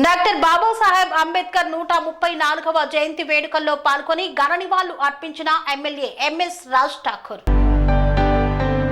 Doctor Babasaheb Ambedkar 134వ జయంతి వేడుకల్లో పాల్గొని ఘన నివాళులు అర్పించిన ఎమ్మెల్యే ఎంఎస్ రాజ్ ఠాకూర్.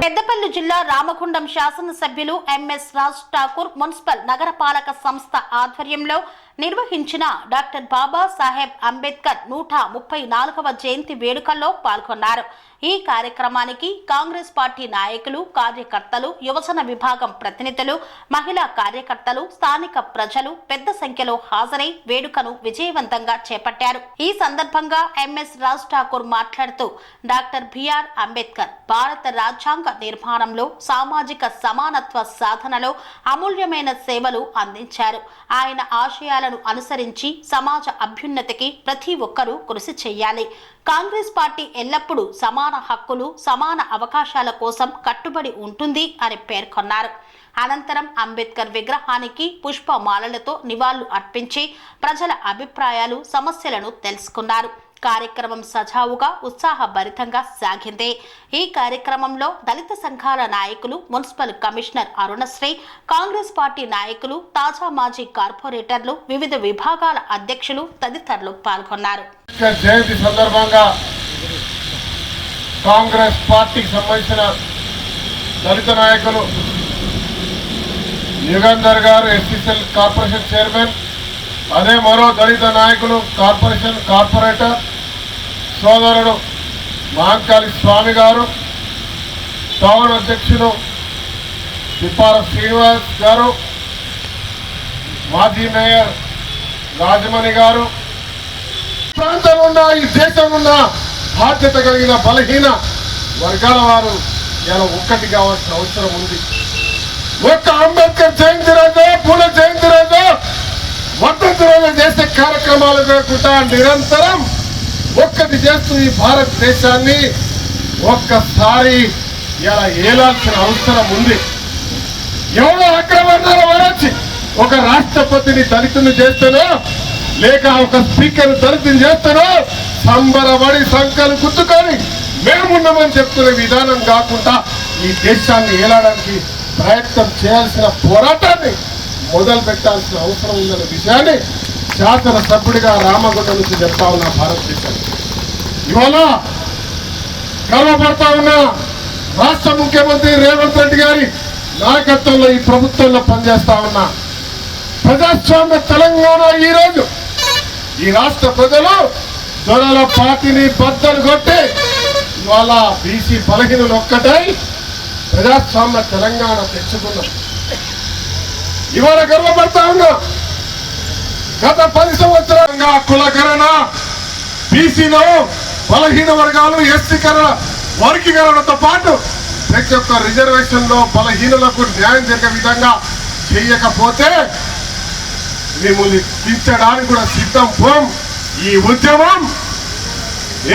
పెద్దపల్లి జిల్లా రామగుండం శాసనసభ్యులు ఎంఎస్ రాజ్ ఠాకూర్ మున్సిపల్ నగరపాలక సంస్థ ఆధ్వర్యంలో నిర్వహించిన డాక్టర్ బాబాసాహెబ్ అంబేద్కర్ 134వ జయంతి వేడుకల్లో పాల్గొన్నారు. ఈ కార్యక్రమానికి కాంగ్రెస్ పార్టీ నాయకులు, కార్యకర్తలు, యువజన విభాగం ప్రతినిధులు, మహిళా కార్యకర్తలు, స్థానిక ప్రజలు పెద్ద సంఖ్యలో హాజరై వేడుకను విజయవంతంగా చేపట్టారు. ఈ సందర్భంగా ఎంఎస్ రాజ్ ఠాకూర్ మాట్లాడుతూ డాక్టర్ బిఆర్ అంబేద్కర్ భారత రాజ్యాంగ నిర్మాణంలో, సామాజిక సమానత్వ సాధనలో అమూల్యమైన సేవలు అందించారు. ఆయన ఆశయాలను అనుసరించి సమాజ అభ్యున్నతికి ప్రతి ఒక్కరూ కృషి చేయాలి. కాంగ్రెస్ పార్టీ ఎల్లప్పుడూ సమాన హక్కులు, సమాన అవకాశాల కోసం కట్టుబడి ఉంటుంది అని పేర్కొన్నారు. అనంతరం అంబేద్కర్ విగ్రహానికి పుష్పమాలలతో నివాళులు అర్పించి ప్రజల అభిప్రాయాలు, సమస్యలను తెలుసుకున్నారు. కార్యక్రమం సజావుగా, ఉత్సాహభరితంగా సాగింది. ఈ కార్యక్రమంలో దళిత సంఘాల నాయకులు, municipal commissioner Arunasri, Congress party నాయకులు, తాజా మాజీ కార్పొరేటర్లు, వివిధ విభాగాల అధ్యక్షులు తదితరులు పాల్గొన్నారు. జయంతి సందర్భంగా కాంగ్రెస్ పార్టీకి సంబంధించిన దళిత నాయకులు యుగంధర్ గారు, ఎస్సీసీఎల్ కార్పొరేషన్ చైర్మన్, అదే మరో దళిత నాయకులు కార్పొరేటర్ సోదరుడు మహంకాళి స్వామి గారు, టౌన్ అధ్యక్షులు తిప్పార శ్రీనివాస్ గారు, మాజీ మేయర్ రాజమణి గారు, ప్రాంతంలో ఉన్న ఈ దేశంలో ఉన్న బాధ్యత కలిగిన బలహీన వర్గాల వారు ఇలా ఒక్కటి కావాల్సిన అవసరం ఉంది. ఒక్క అంబేద్కర్ జయంతి రోజు, పూలే జయంతి రోజు, వర్ధంతి రోజు చేసే కార్యక్రమాలు కాకుండా నిరంతరం ఒక్కటి చేస్తూ ఈ భారతదేశాన్ని ఒక్కసారి ఇలా ఏలాల్సిన అవసరం ఉంది. ఎవరో అక్రమణాల వరచి ఒక రాష్ట్రపతిని దళితుని చేస్తానో, లేక ఒక స్పీకర్ దళితుని చేస్తానో సంబరపడి సంఖ్యలు గుర్తుకొని మేమున్నామని చెప్తున్న విధానం కాకుండా ఈ దేశాన్ని ఏలాడానికి ప్రయత్నం చేయాల్సిన పోరాటాన్ని మొదలు పెట్టాల్సిన అవసరం ఉందన్న విషయాన్ని శాసనసభ్యుడిగా రామగుండం నుంచి చెప్తా ఉన్నా. భారతదేశాన్ని ఇవాళ గర్వపడతా ఉన్న రాష్ట్ర ముఖ్యమంత్రి రేవంత్ రెడ్డి గారి నాయకత్వంలో ఈ ప్రభుత్వంలో పనిచేస్తా ఉన్నా. ప్రజాస్వామ్య తెలంగాణ ఈరోజు ఈ రాష్ట్ర ప్రజలు దొరల పార్టీని బద్దలు కొట్టి ఇవాళ బీసీ బలహీనులు ఒక్కటై ప్రజాస్వామ్య తెలంగాణ తెచ్చుకున్నాం. ఇవాళ గర్వపడతా ఉన్నా. గత 10 సంవత్సరాలుగా కులకరణ, బీసీలో బలహీన వర్గాలు, ఎస్సీకరణ, వర్గీకరణతో పాటు ప్రతి ఒక్క రిజర్వేషన్ లో బలహీనులకు న్యాయం జరిగే విధంగా చేయకపోతే మిమ్మల్ని దించడానికి కూడా సిద్ధం పోం. ఈ ఉద్యమం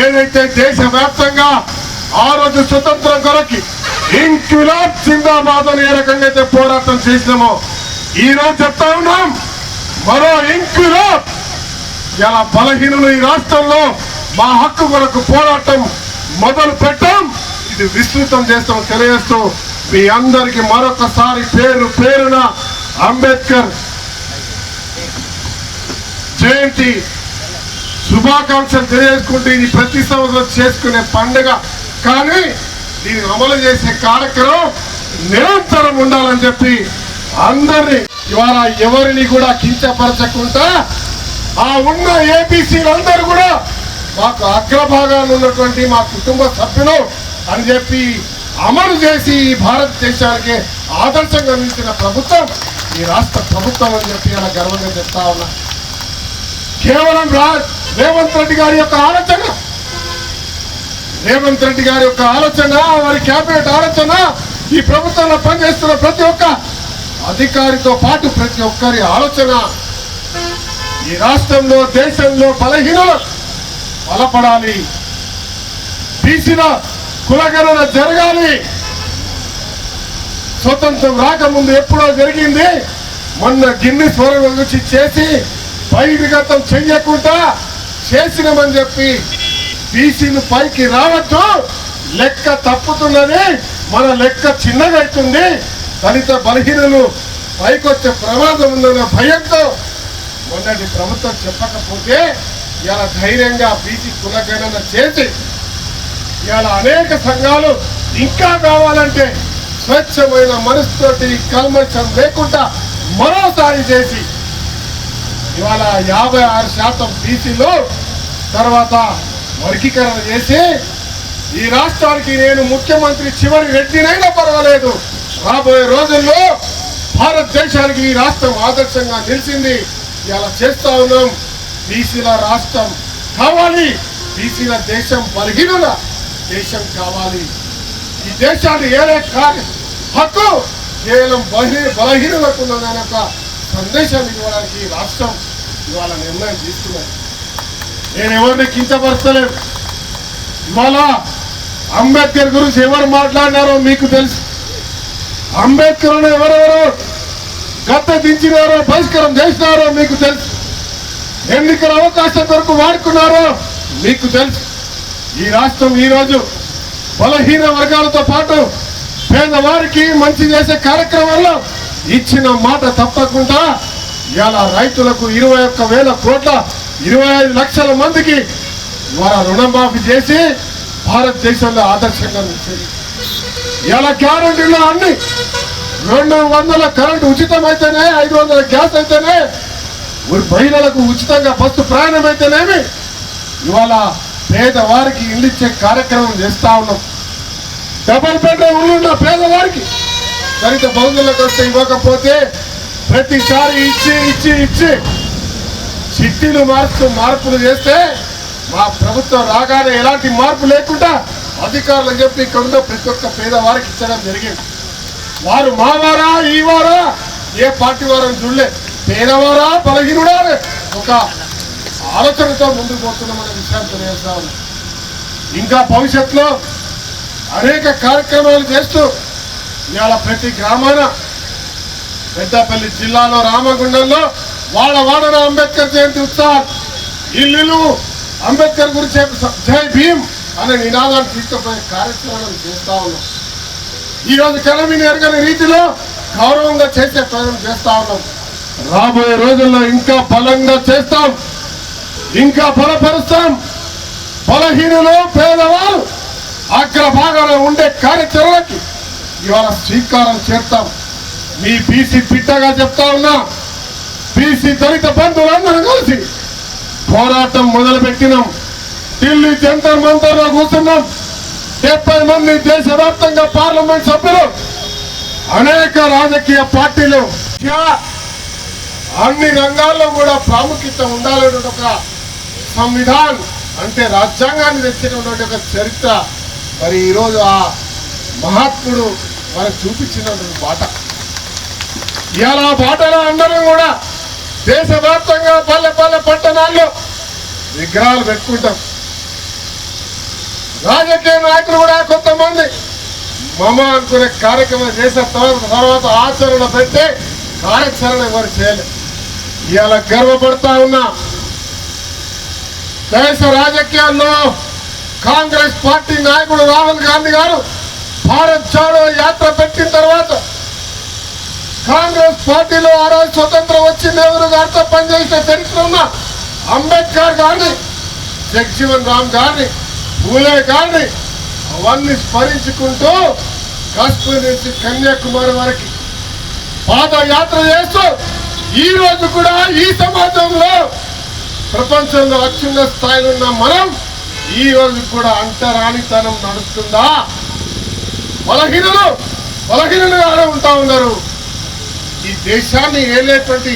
ఏదైతే దేశవ్యాప్తంగా ఆ రోజు స్వతంత్రం కొరకి ఇంక్విలాబ్ జిందాబాద్ అని ఏ రకంగా అయితే పోరాటం చేసినామో ఈ రోజు చెప్తా ఉన్నాం, మరో ఇంక్విలాబ్. ఇలా బలహీనులు ఈ రాష్ట్రంలో మా హక్కు కొరకు పోరాటం మొదలు పెట్టాం. ఇది విస్తృతం చేస్తాం తెలియజేస్తూ మీ అందరికీ మరొకసారి పేరు పేరున అంబేద్కర్ జయంతి శుభాకాంక్షలు తెలియజేసుకుంటూ ఇది ప్రతి సంవత్సరం చేసుకునే పండుగ, కానీ దీన్ని అమలు చేసే కార్యక్రమం నిరంతరం ఉండాలని చెప్పి అందరినీ ఇవాళ ఎవరిని కూడా కించపరచకుండా ఆ ఉన్న ఏబీసీలందరూ కూడా మాకు అగ్రభాగాలు ఉన్నటువంటి మా కుటుంబ సభ్యులు అని చెప్పి అమలు చేసి ఈ భారతదేశానికి ఆదర్శంగా నిలిచిన ప్రభుత్వం ఈ రాష్ట్ర ప్రభుత్వం అని చెప్పి అలా గర్వంగా చెప్తా ఉన్నా. కేవలం రేవంత్ రెడ్డి గారి యొక్క ఆలోచన, రేవంత్ రెడ్డి గారి యొక్క ఆలోచన, వారి కేబినెట్ ఆలోచన, ఈ ప్రభుత్వంలో పనిచేస్తున్న ప్రతి ఒక్క అధికారితో పాటు ప్రతి ఒక్కరి ఆలోచన ఈ రాష్ట్రంలో, దేశంలో బలహీనులు బలపడాలి, బీసీల కులగణన జరగాలి. స్వతంత్రం రాకముందు ఎప్పుడో జరిగింది, మొన్న గిన్నిస్ వరల్డ్ గురించి చేసి బహిర్గతం చెయ్యకుండా చేసినామని చెప్పి బీసీలు పైకి రావద్దు, లెక్క తప్పుతున్నది, మన లెక్క చిన్నగా అవుతుంది, దళిత బలహీనులు పైకొచ్చే ప్రమాదం ఉందన్న భయంతో మొన్నటి ప్రభుత్వం చెప్పకపోతే ఇలా ధైర్యంగా బీసీ కులగణన చేసి ఇలా అనేక సంఘాలు ఇంకా కావాలంటే స్వచ్ఛమైన మనసుతోటి కల్మషం లేకుండా మరోసారి చేసి ఇవాళ 56% బీసీలు తర్వాత వర్గీకరణ చేసి ఈ రాష్ట్రానికి నేను ముఖ్యమంత్రి చివరి రెడ్డినైనా పర్వాలేదు, రాబోయే రోజుల్లో భారతదేశానికి ఈ రాష్ట్రం ఆదర్శంగా నిలిచింది. ఇలా చేస్తా ఉన్నాం. బీసీల రాష్ట్రం కావాలి, బీసీల దేశం బలహీనుల దేశం కావాలి. ఈ దేశాన్ని ఏలే హక్కు కేవలం బలహీనులకు ఉన్నదనే ఒక సందేశాన్ని ఇవ్వడానికి ఈ రాష్ట్రం ఇవాళ నిర్ణయం తీసుకున్నది. నేను ఎవరిని కించపరచలేదు. ఇవాళ అంబేద్కర్ గురించి ఎవరు మాట్లాడినారో మీకు తెలుసు. అంబేద్కర్ ఎవరెవరు గద్ద దించినారో బహిష్కరణ చేసినారో మీకు తెలుసు. ఎన్నికల అవకాశం కొరకు వాడుకున్నారో మీకు తెలుసు. ఈ రాష్ట్రం ఈరోజు బలహీన వర్గాలతో పాటు పేదవారికి మంచి చేసే కార్యక్రమాల్లో ఇచ్చిన మాట తప్పకుండా ఇలా రైతులకు 21,000 కోట్ల 25 లక్షల మందికి ఇవాళ రుణమాఫీ చేసి భారతదేశంలో ఆదర్శంగా నిలిచింది. ఇలా గ్యారంటీలో అన్ని 200 కరెంటు ఉచితమైతేనే, 500 గ్యాస్ అయితేనే, మహిళలకు ఉచితంగా బస్సు ప్రయాణం అయితేనేమి ఇవాళ పేదవారికి ఇల్లు ఇచ్చే కార్యక్రమం చేస్తా ఉన్నాం. డబల్ బెడ్రూమ్ ఉన్న పేదవారికి దళిత బంధువులకు వస్తే ఇవ్వకపోతే ప్రతిసారి ఇచ్చి ఇచ్చి ఇచ్చి చిట్టీలు మార్పులు చేస్తే మా ప్రభుత్వం రాగానే ఎలాంటి మార్పు లేకుండా అధికారులు చెప్పి ఇక్కడ ఉన్న ప్రతి ఒక్క పేదవారికి ఇచ్చడం జరిగింది. వారు మా వారా ఈ వారా ఏ పార్టీ వారని చూడలే, పేదవారా బలహీనుడా ఒక ఆలోచనతో ముందుకు పోతున్నామనే విషయాన్ని తెలియజేస్తా ఉన్నాం. ఇంకా భవిష్యత్తులో అనేక కార్యక్రమాలు చేస్తూ ఇవాళ ప్రతి గ్రామాన పెద్దపల్లి జిల్లాలో రామగుండంలో వాడన అంబేద్కర్ జయంతి ఉత్సవాలు, ఇల్లు అంబేద్కర్ గురించి జై భీమ్ అనే నినాదాన్ని తీసుకుపోయే కార్యక్రమాలు చేస్తా ఉన్నాం. ఈరోజు కలమిని ఎరగని రీతిలో గౌరవంగా చేసే ప్రయత్నం చేస్తా ఉన్నాం. రాబోయే రోజుల్లో ఇంకా బలంగా చేస్తాం, ఇంకా బలపరుస్తాం. బలహీనులు పేదవారు అగ్రభాగాన ఉండే కార్యాచరణకి ఇవాళ శ్రీకారం చేస్తాం. మీ బీసీ బిడ్డగా చెప్తా ఉన్నా, బీసీ దళిత బంధువులందరూ కలిసి పోరాటం మొదలుపెట్టినాం. ఢిల్లీ జంతర్ మంతర్లో కూర్చున్నాం. 70 మంది దేశవ్యాప్తంగా పార్లమెంట్ సభ్యులు, అనేక రాజకీయ పార్టీలు, అన్ని రంగాల్లో కూడా ప్రాముఖ్యత ఉండాలనే ఒక సంవిధానం అంటే రాజ్యాంగాన్ని తెచ్చినటువంటి ఒక చరిత్ర మరి ఈరోజు ఆ మహాత్ముడు మనకు చూపించినటువంటి బాట. ఇలా బాటలో అందరం కూడా దేశవ్యాప్తంగా పల్లె పట్టణాల్లో విగ్రహాలు పెట్టుకుంటాం. రాజకీయ నాయకులు కూడా కొంతమంది మమ అనుకునే కార్యక్రమం చేసిన తర్వాత ఆచరణ పెట్టే కార్యాచరణ ఎవరు చేయలేదు. ఇవాళ గర్వపడతా ఉన్నా, దేశ రాజకీయాల్లో కాంగ్రెస్ పార్టీ నాయకుడు రాహుల్ గాంధీ గారు భారత్ జోడో యాత్ర పెట్టిన తర్వాత కాంగ్రెస్ పార్టీలో ఆ రోజు స్వతంత్రం వచ్చి నెహ్రూ గారితో పనిచేసిన చరిత్ర ఉన్న అంబేద్కర్ గారిని, జగజీవన్ రామ్ గారిని, పూలే గారిని అవన్నీ స్మరించుకుంటూ కాశ్మీర్ నుంచి కన్యాకుమారి వరకు పాదయాత్ర చేస్తూ ఈ రోజు కూడా ఈ సమాజంలో ప్రపంచంలో అత్యున్నత స్థాయిలో ఉన్న మనం ఈ రోజు కూడా అంటరానితనం నడుస్తుందా? బలహీనులుగానే ఉంటా ఉన్నారు. ఈ దేశాన్ని ఏలేటువంటి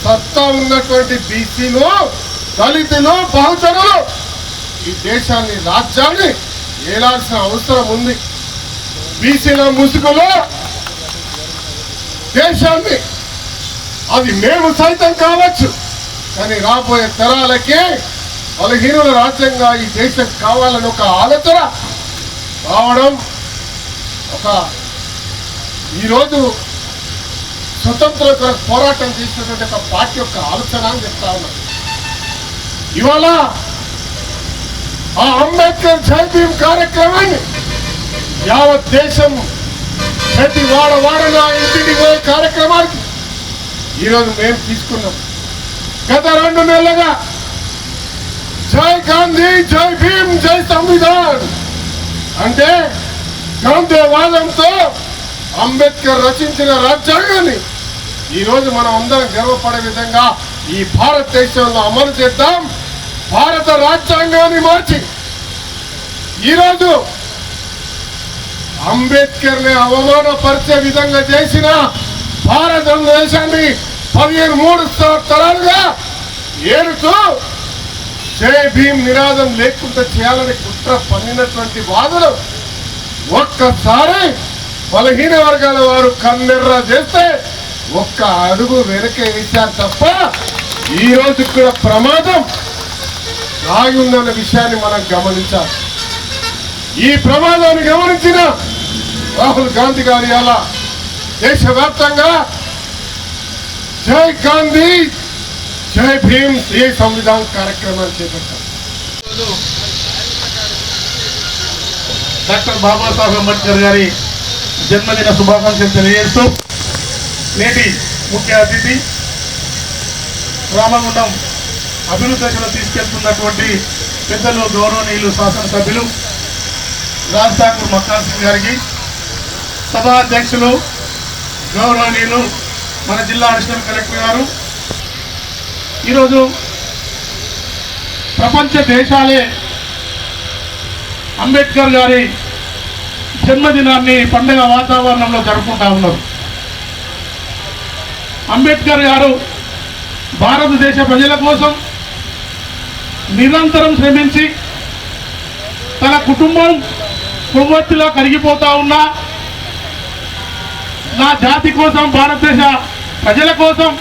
సత్తా ఉన్నటువంటి బీసీలు, దళితులు, బహుజనులు ఈ దేశాన్ని, రాజ్యాన్ని ఏలాల్సిన అవసరం ఉంది. బీసీల ముసుగులో దేశాన్ని అది మేము సైతం కావచ్చు, కానీ రాబోయే తరాలకే బలహీనుల రాజ్యంగా ఈ దేశం కావాలని ఒక ఆలోచన రావడం, ఒక ఈరోజు స్వతంత్ర పోరాటం చేసినటువంటి ఒక పార్టీ యొక్క ఆలోచన అని చెప్తా ఉన్నాం. ఇవాళ ఆ అంబేద్కర్ జై భీమ్ కార్యక్రమాన్ని యావత్ దేశం ప్రతి వాడన ఇంటికి పోయే కార్యక్రమానికి ఈరోజు మేము తీసుకున్నాం. గత 2 నెలలుగా జై గాంధీ, జై భీమ్, జై సంవిధాన్ అంటే గాంధీవాదంతో అంబేద్కర్ రచించిన రాజ్యాంగాన్ని ఈరోజు మనం అందరం గర్వపడే విధంగా ఈ భారతదేశంలో అమలు చేద్దాం. భారత రాజ్యాంగాన్ని మార్చి ఈరోజు అంబేద్కర్ ని అవమానపరిచే విధంగా చేసిన భారతదేశాన్ని 15 తరాలుగా ఏడుతూ జై భీమ్ నినాదం లేకుండా చేయాలని కుట్ర పన్నినటువంటి వాదులు ఒక్కసారి బలహీన వర్గాల వారు కన్నెర్ర చేస్తే ఒక్క అడుగు వెనకే వేశారు తప్ప ఈ రోజు కూడా ప్రమాదం దాగి ఉందన్న విషయాన్ని మనం గమనించాలి. ఈ ప్రమాదాన్ని గమనించిన రాహుల్ గాంధీ గారి అలా దేశవ్యాప్తంగా జై గాంధీ, జై భీమ్, జై సంవిధాన్ కార్యక్రమాన్ని చేపట్టారు. డాక్టర్ బాబాసాహెబ్ అంబేద్కర్ గారి జన్మదిన శుభాకాంక్షలు తెలియజేస్తూ నేటి ముఖ్య అతిథి రామగుండం అభివృద్ధి దశలో తీసుకెళ్తున్నటువంటి పెద్దలు గౌరవనీయులు శాసనసభ్యులు రాజ్ ఠాకూర్ మక్కాన్ సింగ్ గారికి, సభా అధ్యక్షులు గౌరవనీయులు మన జిల్లా అడిషనల్ కలెక్టర్ గారు, ఈరోజు ప్రపంచ దేశాలే అంబేద్కర్ గారి జన్మదినాన్ని పండుగ వాతావరణంలో జరుపుకుంటా ఉన్నారు. అంబేద్కర్ గారు భారతదేశ ప్రజల కోసం నిరంతరం శ్రమించి తన కుటుంబం కొవ్వొత్తిలో కరిగిపోతా ఉన్నా నా జాతి కోసం, భారతదేశ ప్రజల కోసం,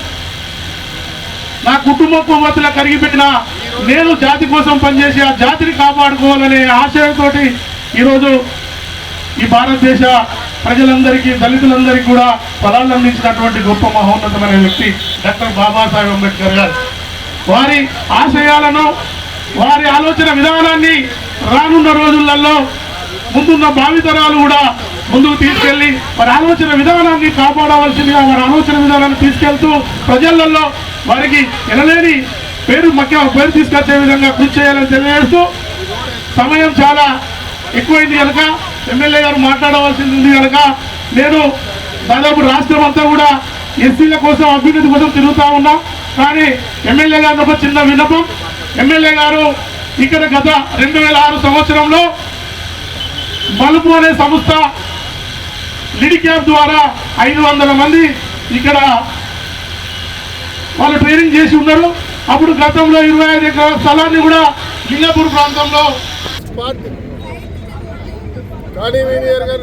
నా కుటుంబం కొవ్వొత్తిలో కరిగిపోయినా నేను జాతి కోసం పనిచేసి ఆ జాతిని కాపాడుకోవాలనే ఆశయంతో ఈరోజు ఈ భారతదేశ ప్రజలందరికీ, దళితులందరికీ కూడా ఫలాలు అందించినటువంటి గొప్ప మహోన్నతమైన వ్యక్తి డాక్టర్ బాబాసాహెబ్ అంబేద్కర్ గారు. వారి ఆశయాలను, వారి ఆలోచన విధానాన్ని రానున్న రోజులలో ముందున్న భావితరాలు కూడా ముందుకు తీసుకెళ్లి వారి ఆలోచన విధానాన్ని కాపాడవలసిందిగా వారి ఆలోచన విధానాన్ని తీసుకెళ్తూ ప్రజలలో వారికి ఎనలేని పేరు తీసుకొచ్చే విధంగా కృషి చేయాలని తెలియజేస్తూ, సమయం చాలా ఎక్కువైంది కనుక ఎమ్మెల్యే గారు మాట్లాడవలసింది ఉంది కనుక నేను దాదాపు రాష్ట్రం అంతా కూడా ఎస్సీల కోసం, అభ్యున్నతి కోసం తిరుగుతూ ఉన్నా. కానీ ఎమ్మెల్యే గారిని ఒక చిన్న విన్నపం, ఎమ్మెల్యే గారు ఇక్కడ గత 2006 సంవత్సరంలో మలుపు అనే సంస్థ లిడి క్యాంప్ ద్వారా 500 మంది ఇక్కడ వాళ్ళు ట్రైనింగ్ చేసి ఉన్నారు. అప్పుడు గతంలో 25 ఎకరాల స్థలాన్ని కూడా లింగపూర్ ప్రాంతంలో కానీ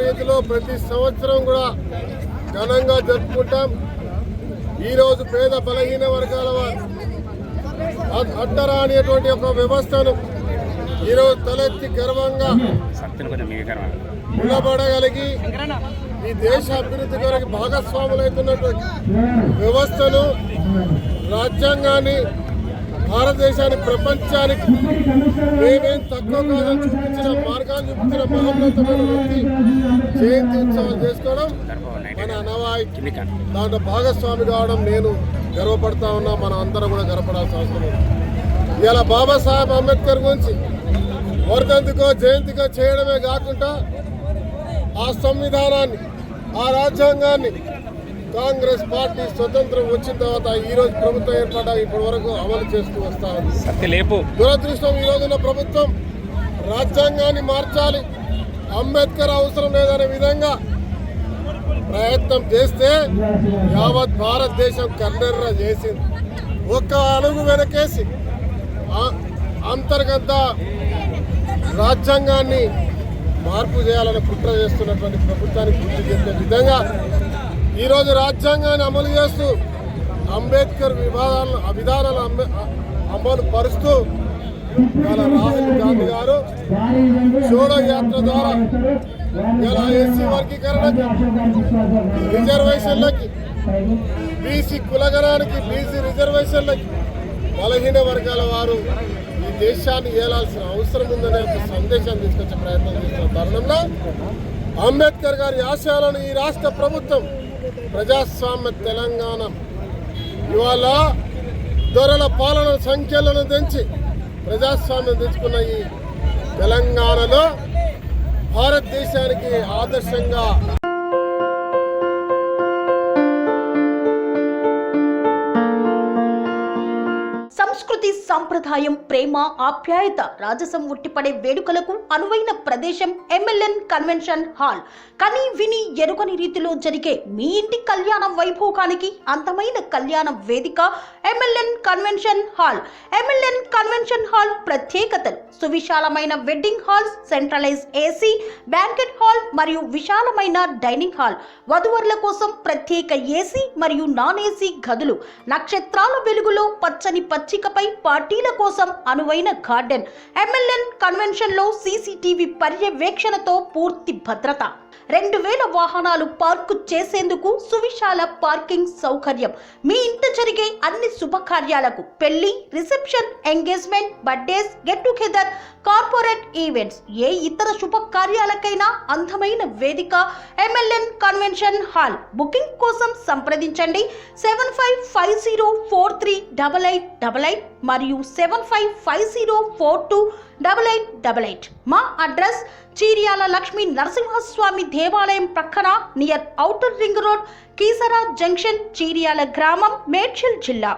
రీతిలో ప్రతి సంవత్సరం కూడా ఘనంగా జరుపుకుంటాం. ఈరోజు పేద బలహీన వర్గాల వారు అడ్డరా అనేటువంటి ఒక వ్యవస్థను ఈరోజు తలెత్తి గర్వంగా నిలబడగలిగి ఈ దేశ అభివృద్ధి కొరకు భాగస్వాములైతున్నటువంటి వ్యవస్థను, రాజ్యాంగాన్ని, భారతదేశాన్ని ప్రపంచానికి మేమేం తక్కువ కాదని చూపించిన మార్గాన్ని చూపించిన మహోన్నతమైన వ్యక్తి జయంతి ఉత్సవాలు చేసుకోవడం మన అనవాయితీ. దాంట్లో భాగస్వామి కావడం నేను గర్వపడతా ఉన్నా, మనం అందరం కూడా గర్వపడాల్సిన అవసరం ఉంది. ఇలా బాబాసాహెబ్ అంబేద్కర్ గురించి వర్ధంతికో జయంతికో చేయడమే కాకుండా ఆ సంవిధానాన్ని, ఆ రాజ్యాంగాన్ని కాంగ్రెస్ పార్టీ స్వతంత్రం వచ్చిన తర్వాత ఈరోజు ప్రభుత్వం ఏర్పడ్డా ఇప్పటి వరకు అమలు చేస్తూ వస్తా ఉంది. దురదృష్టం ఈరోజున్న ప్రభుత్వం రాజ్యాంగాన్ని మార్చాలి, అంబేద్కర్ అవసరం లేదనే విధంగా ప్రయత్నం చేస్తే యావత్ భారతదేశం కన్నెర్ర చేసింది. ఒక్క అడుగు వెనకేసి అంతర్గత రాజ్యాంగాన్ని మార్పు చేయాలని కుట్ర చేస్తున్నటువంటి ప్రభుత్వానికి గుర్తు చేసే విధంగా ఈరోజు రాజ్యాంగాన్ని అమలు చేస్తూ అంబేద్కర్ విధానాలు అమలు పరుస్తూ ఇలా రాహుల్ గాంధీ గారు జోడో యాత్ర ద్వారా ఇలా ఎస్సీ వర్గీకరణకి, రిజర్వేషన్లకి, బీసీ కులగణానికి, బీసీ రిజర్వేషన్లకి బలహీన వర్గాల వారు ఈ దేశాన్ని ఏలాల్సిన అవసరం ఉందనే ఒక సందేశాన్ని తీసుకొచ్చే ప్రయత్నం చేస్తున్న తరుణంలో అంబేద్కర్ గారి ఆశయాలను ఈ రాష్ట్ర ప్రభుత్వం ప్రజాస్వామ్య తెలంగాణ ఇవాళ దొరల పాలన సంఖ్యలను తెంచి ప్రజాస్వామ్యం తెచ్చుకున్న ఈ తెలంగాణలో భారతదేశానికి ఆదర్శంగా సంస్కృతి సంప్రదాయం ప్రేమ ఆప్యాయత రాజసం ఉట్టిపడే వేడుకలకు అనువైన ప్రదేశం ఎంఎల్ఎన్ కన్వెన్షన్ హాల్. కని విని ఎరుగని రీతిలో జరిగే మీ ఇంటి కళ్యాణ వైభోగానికి అందమైన కళ్యాణ వేదిక MLN convention hall. MLN convention hall ప్రత్యేకతలు: సువిశాలమైన wedding halls, centralise AC banquet hall మరియు విశాలమైన డైనింగ్ హాల్, వధువరుల కోసం ప్రత్యేక ఏసీ మరియు నాన్ ఏసీ గదులు, నక్షత్రాల వెలుగులో పచ్చని పచ్చికపై పార్టీల కోసం అనువైన గార్డెన్. ఎంఎల్ఎన్ కన్వెన్షన్ లో సీసీటీవీ పర్యవేక్షణతో పూర్తి భద్రత, 2000 వాహనాలు పార్కు చేసేందుకు సువిశాల పార్కింగ్ సౌకర్యం. మీ ఇంట జరిగే అన్ని శుభకార్యాలకు, పెళ్లి, reception, engagement, birthdays, get together, corporate events, ఏ ఇతర శుభకార్యాలకైనా అందమైన వేదిక ఎంఎల్ఎన్ కన్వెన్షన్ హాల్. బుకింగ్ కోసం సంప్రదించండి 7550438888 మరియు 7550428888. మా అడ్రస్ చీర్యాల లక్ష్మీ నరసింహస్వామి దేవాలయం ప్రక్కన, near outer ring road, Keesara junction, Cheeryal గ్రామం, మేడ్చల్ జిల్లా.